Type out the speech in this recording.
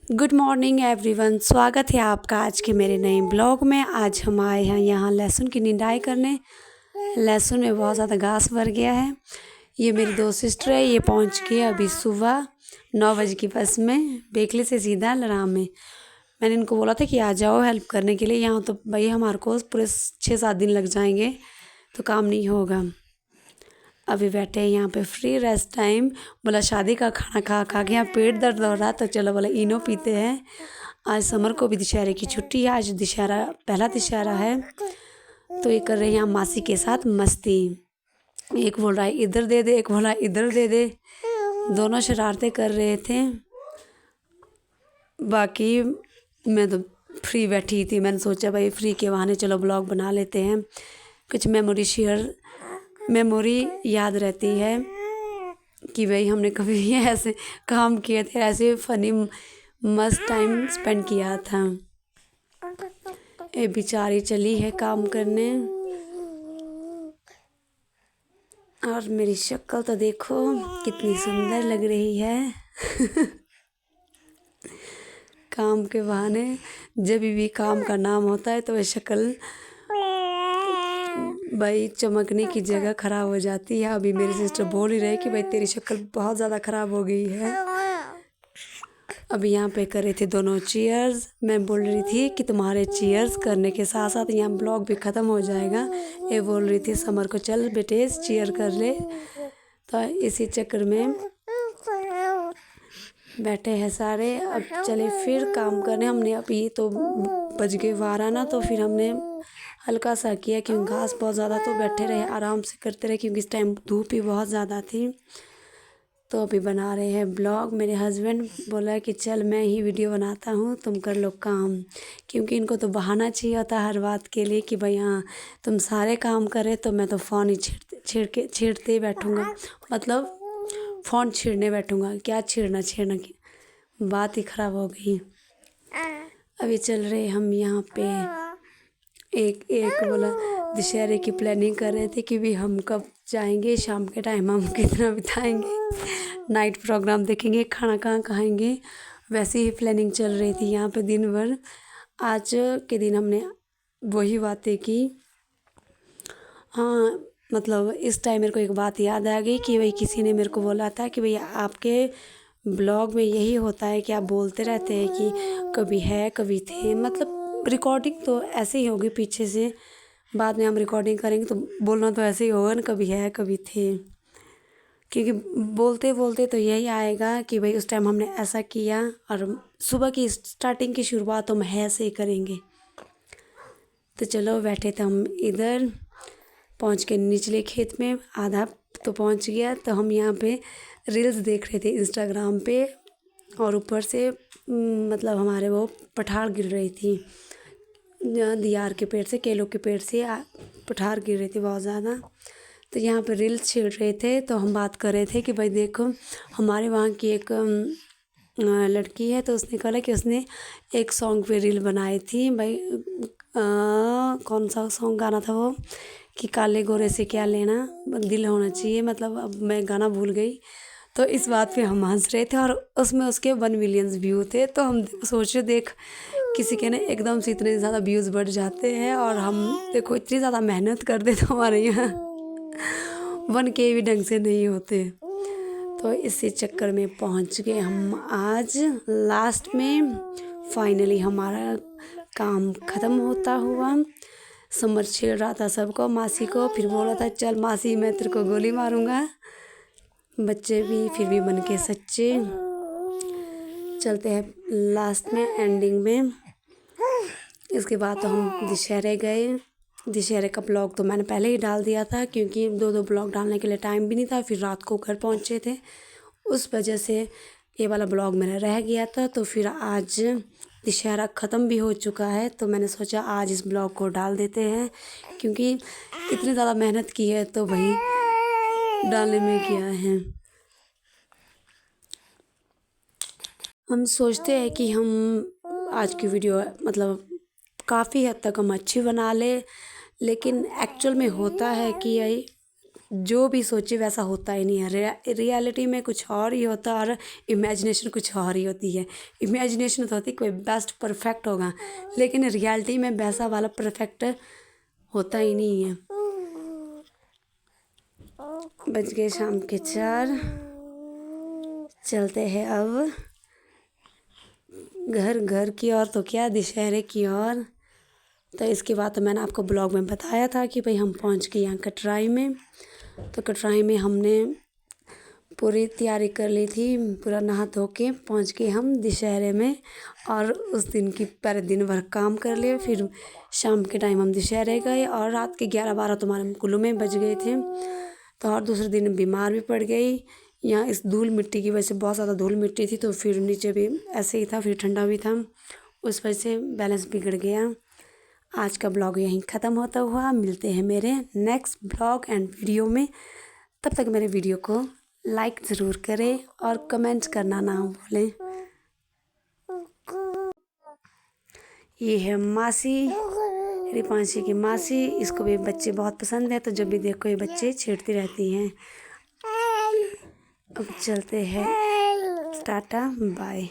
Good morning everyone. स्वागत है आपका आज के मेरे नए ब्लॉग में। आज हम आए हैं यहाँ लहसुन की निंदाई करने। लहसुन में बहुत ज़्यादा घास भर गया है। ये मेरी दो सिस्टर है, ये पहुँच गए अभी सुबह 9 बजे की बस में बेखले से सीधा लराम में। मैंने इनको बोला था कि आ जाओ हेल्प करने के लिए। यहाँ तो भाई हमारे को पूरे 6-7 दिन लग जाएंगे तो काम नहीं होगा। अभी बैठे हैं यहाँ पे फ्री रेस्ट टाइम। बोला शादी का खाना खा खा के यहाँ पेट दर्द हो रहा तो चलो बोला इनो पीते हैं। आज समर को भी दशहरे की छुट्टी है, आज दशहरा पहला दशहरा है तो ये कर रहे हैं यहाँ मासी के साथ मस्ती। एक बोल रहा है इधर दे दे, एक बोला इधर दे दे, दोनों शरारतें कर रहे थे। बाकी मैं तो फ्री बैठी थी, मैंने सोचा भाई फ्री के बहाने चलो ब्लॉग बना लेते हैं, कुछ मेमोरी याद रहती है कि भाई हमने कभी भी ऐसे काम किए थे, ऐसे फ़नी मस्त टाइम स्पेंड किया था। ये बेचारी चली है काम करने और मेरी शक्ल तो देखो कितनी सुंदर लग रही है। काम के बहाने जब भी काम का नाम होता है तो वह शक्ल भाई चमकने की जगह ख़राब हो जाती है। अभी मेरी सिस्टर बोल ही रही कि भाई तेरी शक्ल बहुत ज़्यादा ख़राब हो गई है। अभी यहाँ पे कर रहे थे दोनों चीयर्स। मैं बोल रही थी कि तुम्हारे चीयर्स करने के साथ साथ यहाँ ब्लॉग भी ख़त्म हो जाएगा। ये बोल रही थी समर को चल बेटे चीयर कर ले, तो इसी चक्कर में बैठे हैं सारे। अब चले फिर काम करने। हमने अभी तो बज गए 12 ना, तो फिर हमने हल्का सा किया क्योंकि घास बहुत ज़्यादा, तो बैठे रहे आराम से करते रहे क्योंकि इस टाइम धूप भी बहुत ज़्यादा थी। तो अभी बना रहे हैं ब्लॉग। मेरे हस्बैंड बोला कि चल मैं ही वीडियो बनाता हूँ, तुम कर लो काम, क्योंकि इनको तो बहाना चाहिए होता हर बात के लिए कि भाई हाँ तुम सारे काम करे तो मैं तो फ़ोन ही छेड़ते बैठूँगा, मतलब फ़ोन छेड़ने बैठूँगा। क्या छेड़ना की बात ही ख़राब हो गई। अभी चल रहे हम यहाँ पे एक बोला दशहरे की प्लानिंग कर रहे थे कि भी हम कब जाएंगे, शाम के टाइम हम कितना बिताएंगे, नाइट प्रोग्राम देखेंगे, खाना कहाँ खाएंगे, वैसे ही प्लानिंग चल रही थी यहाँ पे दिन भर। आज के दिन हमने वही बातें की। हाँ मतलब इस टाइम मेरे को एक बात याद आ गई कि भाई किसी ने मेरे को बोला था कि भाई आपके ब्लॉग में यही होता है कि आप बोलते रहते हैं कि कभी है कभी थे, मतलब रिकॉर्डिंग तो ऐसे ही होगी पीछे से, बाद में हम रिकॉर्डिंग करेंगे तो बोलना तो ऐसे ही होगा ना, कभी है कभी थे, क्योंकि बोलते बोलते तो यही आएगा कि भाई उस टाइम हमने ऐसा किया। और सुबह की स्टार्टिंग की शुरुआत हम है से ही करेंगे। तो चलो बैठे थे हम इधर, पहुंच के निचले खेत में आधा तो पहुंच गया, तो हम यहाँ पे रील्स देख रहे थे इंस्टाग्राम पे, और ऊपर से मतलब हमारे वो पठार गिर रही थी, दियार के पेड़ से, केलों के पेड़ से पठार गिर रही थी बहुत ज़्यादा। तो यहाँ पे रील्स छेड़ रहे थे, तो हम बात कर रहे थे कि भाई देखो हमारे वहाँ की एक लड़की है, तो उसने कहा कि उसने एक सॉन्ग पे रील बनाई थी भाई। कौन सा सॉन्ग गाना था वो कि काले गोरे से क्या लेना, दिल होना चाहिए, मतलब अब मैं गाना भूल गई। तो इस बात पे हम हंस रहे थे और उसमें उसके 1 मिलियन व्यू थे। तो हम सोच रहे देख किसी के ना एकदम से इतने ज़्यादा व्यूज़ बढ़ जाते हैं, और हम देखो इतनी ज़्यादा मेहनत कर दे तो हमारे यहाँ 1K भी ढंग से नहीं होते। तो इसी चक्कर में पहुंच गए हम आज लास्ट में। फाइनली हमारा काम ख़त्म होता हुआ। समर छेड़ रहा था सबको, मासी को, फिर बोला था चल मासी मैं तेरे को गोली मारूंगा। बच्चे भी फिर भी बन के सच्चे। चलते हैं लास्ट में एंडिंग में। इसके बाद तो हम दशहरे गए। दशहरे का ब्लॉग तो मैंने पहले ही डाल दिया था क्योंकि 2 ब्लॉग डालने के लिए टाइम भी नहीं था, फिर रात को घर पहुँचे थे, उस वजह से ये वाला ब्लॉग मेरा रह गया था। तो फिर आज दशहरा ख़त्म भी हो चुका है, तो मैंने सोचा आज इस ब्लॉग को डाल देते हैं, क्योंकि इतनी ज़्यादा मेहनत की है तो भाई डालने में क्या है। हम सोचते हैं कि हम आज की वीडियो मतलब काफ़ी हद तक हम अच्छी बना ले, लेकिन एक्चुअल में होता है कि यही जो भी सोचे वैसा होता ही नहीं है। रियलिटी में कुछ और ही होता है और इमेजिनेशन कुछ और ही होती है। इमेजिनेशन तो होती कोई बेस्ट परफेक्ट होगा, लेकिन रियलिटी में वैसा वाला परफेक्ट होता ही नहीं है। बज गए शाम के 4, चलते हैं अब घर की ओर, तो क्या दशहरे की ओर। तो इसके बाद तो मैंने आपको ब्लॉग में बताया था कि भाई हम पहुंच गए यहाँ कटराई में। तो कटराई में हमने पूरी तैयारी कर ली थी, पूरा नहा धो के पहुँच गए हम दशहरे में। और उस दिन की पहले दिन भर काम कर लिए, फिर शाम के टाइम हम दशहरे गए और रात के 11-12 तो हमारे कुल्लू में बज गए थे। तो और दूसरे दिन बीमार भी पड़ गई। यहाँ इस धूल मिट्टी की वजह से बहुत ज़्यादा धूल मिट्टी थी, तो फिर नीचे भी ऐसे ही था, फिर ठंडा भी था, उस वजह से बैलेंस बिगड़ गया। आज का ब्लॉग यहीं ख़त्म होता हुआ, मिलते हैं मेरे नेक्स्ट ब्लॉग एंड वीडियो में। तब तक मेरे वीडियो को लाइक ज़रूर करें और कमेंट्स करना ना भूलें। ये है मासी, रिपांशी की मासी। इसको भी बच्चे बहुत पसंद है, तो जब भी देखो ये बच्चे छेड़ती रहती हैं। अब चलते हैं, टाटा बाय।